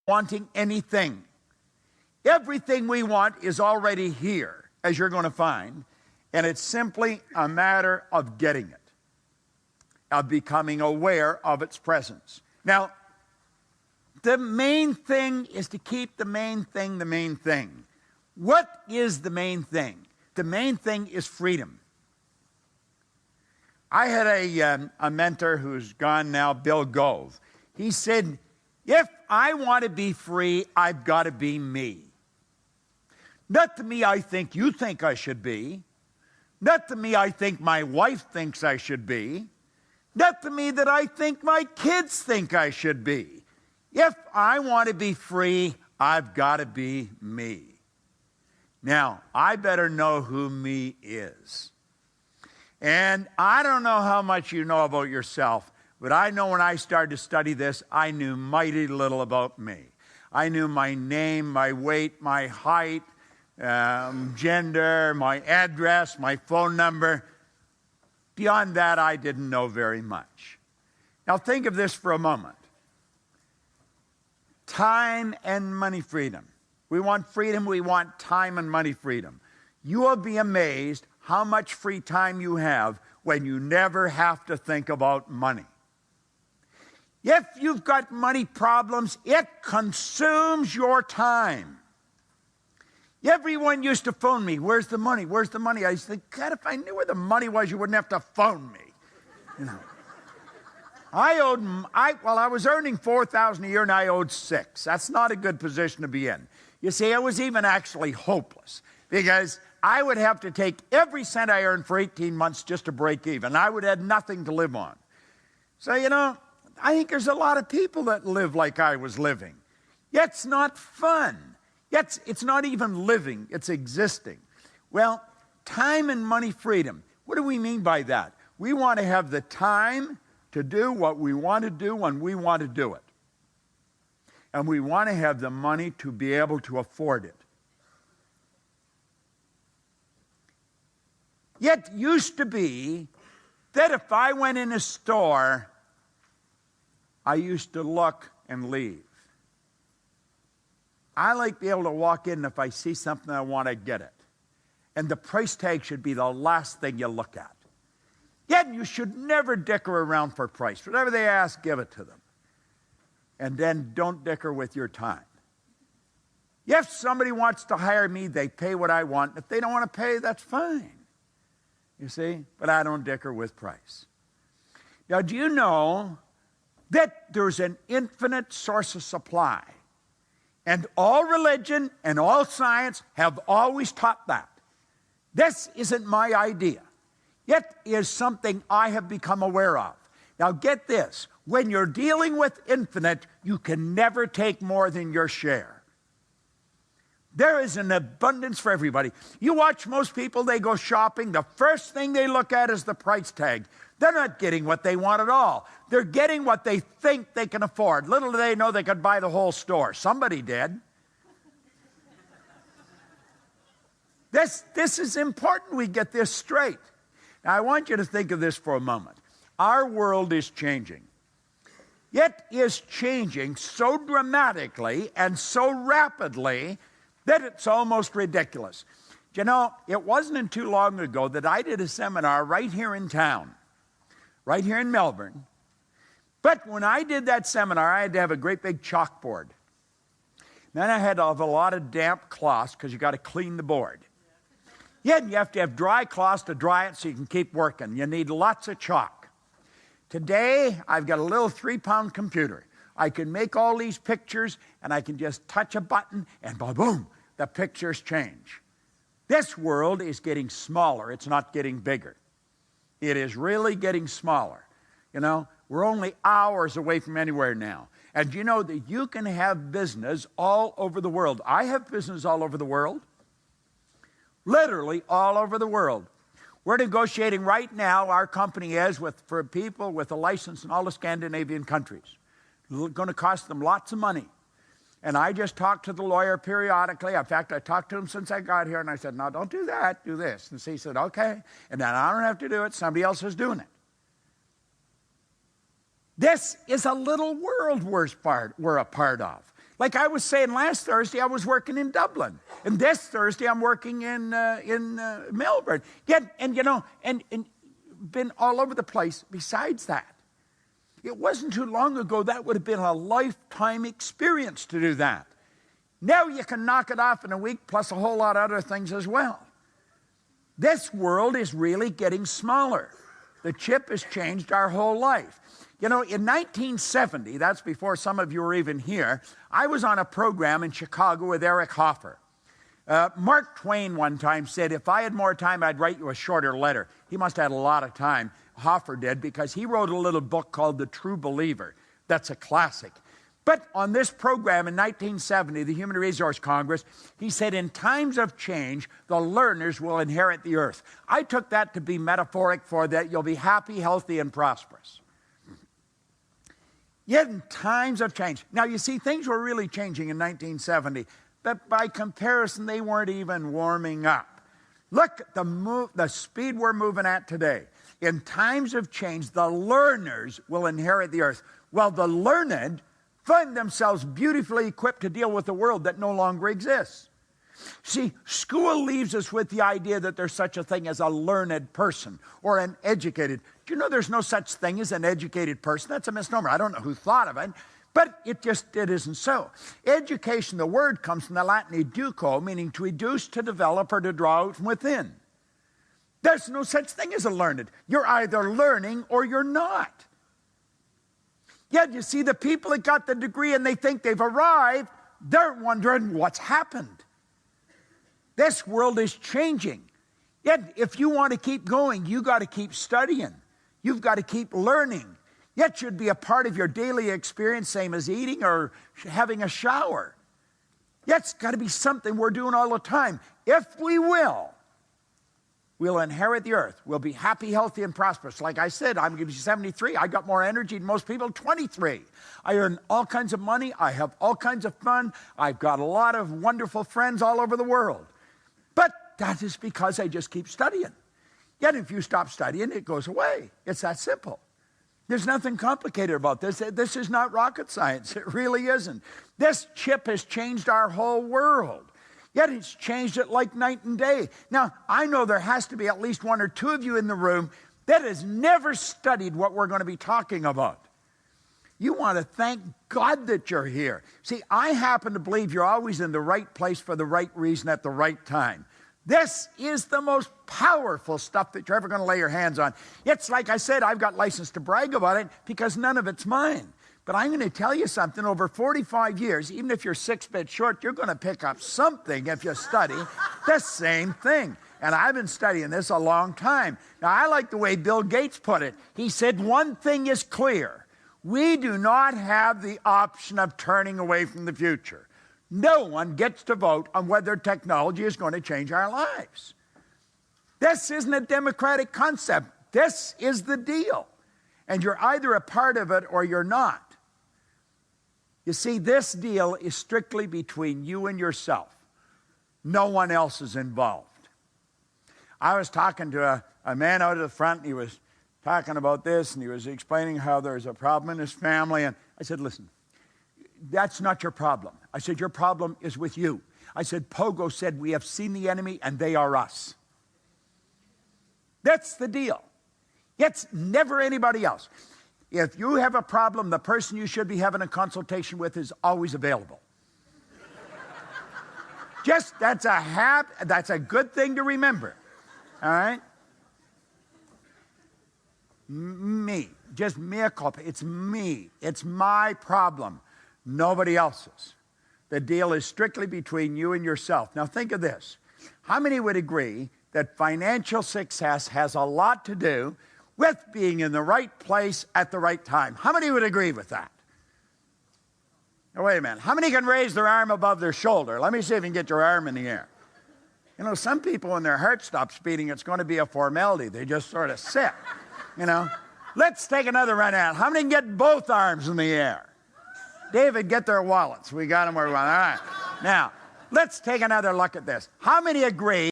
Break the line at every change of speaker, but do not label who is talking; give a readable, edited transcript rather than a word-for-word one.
wanting anything. Everything we want is already here, as you're going to find, and it's simply a matter of getting it, of becoming aware of its presence. Now, the main thing is to keep the main thing the main thing. What is the main thing? The main thing is freedom. I had a mentor who's gone now, Bill Gove. He said, if I want to be free, I've got to be me. Not the me I think you think I should be. Not the me I think my wife thinks I should be. Not the me that I think my kids think I should be. If I want to be free, I've got to be me. Now, I better know who me is. And I don't know how much you know about yourself, but I know when I started to study this, I knew mighty little about me. I knew my name, my weight, my height, gender, my address, my phone number. Beyond that, I didn't know very much. Now think of this for a moment. Time and money freedom. We want freedom, we want time and money freedom. You will be amazed how much free time you have when you never have to think about money. If you've got money problems, it consumes your time. Everyone used to phone me, where's the money, where's the money? I used to think, God, if I knew where the money was, you wouldn't have to phone me. You know. I was earning $4,000 a year and I owed $6,000. That's not a good position to be in. You see, it was even actually hopeless because I would have to take every cent I earned for 18 months just to break even. I would have nothing to live on. So, you know, I think there's a lot of people that live like I was living. Yet it's not fun. Yet it's not even living, it's existing. Well, time and money freedom. What do we mean by that? We want to have the time to do what we want to do when we want to do it. And we want to have the money to be able to afford it. Yet used to be that if I went in a store, I used to look and leave. I like to be able to walk in, and if I see something I want, I get it. And the price tag should be the last thing you look at. Yet you should never dicker around for price. Whatever they ask, give it to them. And then don't dicker with your time. If somebody wants to hire me, they pay what I want. If they don't want to pay, that's fine. You see? But I don't dicker with price. Now, do you know that there's an infinite source of supply? And all religion and all science have always taught that. This isn't my idea. It is something I have become aware of. Now get this. When you're dealing with infinite, you can never take more than your share. There is an abundance for everybody. You watch most people, they go shopping. The first thing they look at is the price tag. They're not getting what they want at all. They're getting what they think they can afford. Little do they know they could buy the whole store. Somebody did. This is important we get this straight. Now, I want you to think of this for a moment. Our world is changing. It is changing so dramatically and so rapidly that it's almost ridiculous. You know, it wasn't too long ago that I did a seminar right here in town, right here in Melbourne. But when I did that seminar, I had to have a great big chalkboard. Then I had to have a lot of damp cloths because you got to clean the board. Yeah, you have to have dry cloths to dry it so you can keep working. You need lots of chalk. Today, I've got a little 3-pound computer. I can make all these pictures, and I can just touch a button, and boom, the pictures change. This world is getting smaller. It's not getting bigger. It is really getting smaller. You know, we're only hours away from anywhere now. And you know that you can have business all over the world. I have business all over the world. Literally all over the world. We're negotiating right now, our company is, for people with a license in all the Scandinavian countries. It's going to cost them lots of money. And I just talk to the lawyer periodically. In fact, I talked to him since I got here, and I said, no, don't do that, do this. And so he said, okay. And then I don't have to do it. Somebody else is doing it. This is a little world we're a part of. Like I was saying last Thursday, I was working in Dublin. And this Thursday, I'm working in Melbourne. And been all over the place besides that. It wasn't too long ago that would have been a lifetime experience to do that. Now you can knock it off in a week, plus a whole lot of other things as well. This world is really getting smaller. The chip has changed our whole life. You know, in 1970, that's before some of you were even here, I was on a program in Chicago with Eric Hoffer. Mark Twain one time said, if I had more time, I'd write you a shorter letter. He must have had a lot of time, Hoffer did, because he wrote a little book called The True Believer. That's a classic. But on this program in 1970, the Human Resource Congress, he said, in times of change, the learners will inherit the earth. I took that to be metaphoric for that you'll be happy, healthy, and prosperous. Yet in times of change. Now, you see, things were really changing in 1970, but by comparison, they weren't even warming up. Look at the speed we're moving at today. In times of change, the learners will inherit the earth, while the learned find themselves beautifully equipped to deal with a world that no longer exists. See, school leaves us with the idea that there's such a thing as a learned person or an educated. Do you know there's no such thing as an educated person? That's a misnomer. I don't know who thought of it, but it isn't so. Education, the word comes from the Latin educo, meaning to educe, to develop, or to draw out from within. There's no such thing as a learned. You're either learning or you're not. Yet you see the people that got the degree and they think they've arrived, they're wondering what's happened. This world is changing. Yet if you want to keep going, you got to keep studying. You've got to keep learning. Yet should be a part of your daily experience, same as eating or having a shower. Yet it's got to be something we're doing all the time. If we will, we'll inherit the earth. We'll be happy, healthy, and prosperous. Like I said, I'm going to be 73. I got more energy than most people, 23. I earn all kinds of money. I have all kinds of fun. I've got a lot of wonderful friends all over the world. But that is because I just keep studying. Yet if you stop studying, it goes away. It's that simple. There's nothing complicated about this. This is not rocket science. It really isn't. This chip has changed our whole world. Yet it's changed it like night and day. Now, I know there has to be at least one or two of you in the room that has never studied what we're going to be talking about. You want to thank God that you're here. See, I happen to believe you're always in the right place for the right reason at the right time. This is the most powerful stuff that you're ever going to lay your hands on. It's like I said, I've got license to brag about it because none of it's mine. But I'm going to tell you something, over 45 years, even if you're 6 feet short, you're going to pick up something if you study the same thing. And I've been studying this a long time. Now, I like the way Bill Gates put it. He said, one thing is clear. We do not have the option of turning away from the future. No one gets to vote on whether technology is going to change our lives. This isn't a democratic concept. This is the deal. And you're either a part of it or you're not. You see, this deal is strictly between you and yourself. No one else is involved. I was talking to a man out at the front, and he was talking about this, and he was explaining how there's a problem in his family. And I said, listen, that's not your problem. I said, your problem is with you. I said, Pogo said, we have seen the enemy, and they are us. That's the deal. It's never anybody else. If you have a problem, the person you should be having a consultation with is always available. That's a good thing to remember. All right? Me. Just mea culpa. It's me. It's my problem. Nobody else's. The deal is strictly between you and yourself. Now think of this. How many would agree that financial success has a lot to do with being in the right place at the right time? How many would agree with that? Now, wait a minute. How many can raise their arm above their shoulder? Let me see if you can get your arm in the air. You know, some people, when their heart stops beating, it's going to be a formality. They just sort of sit, you know. Let's take another run at it. How many can get both arms in the air? David, get their wallets. We got them where we want. All right. Now, let's take another look at this. How many agree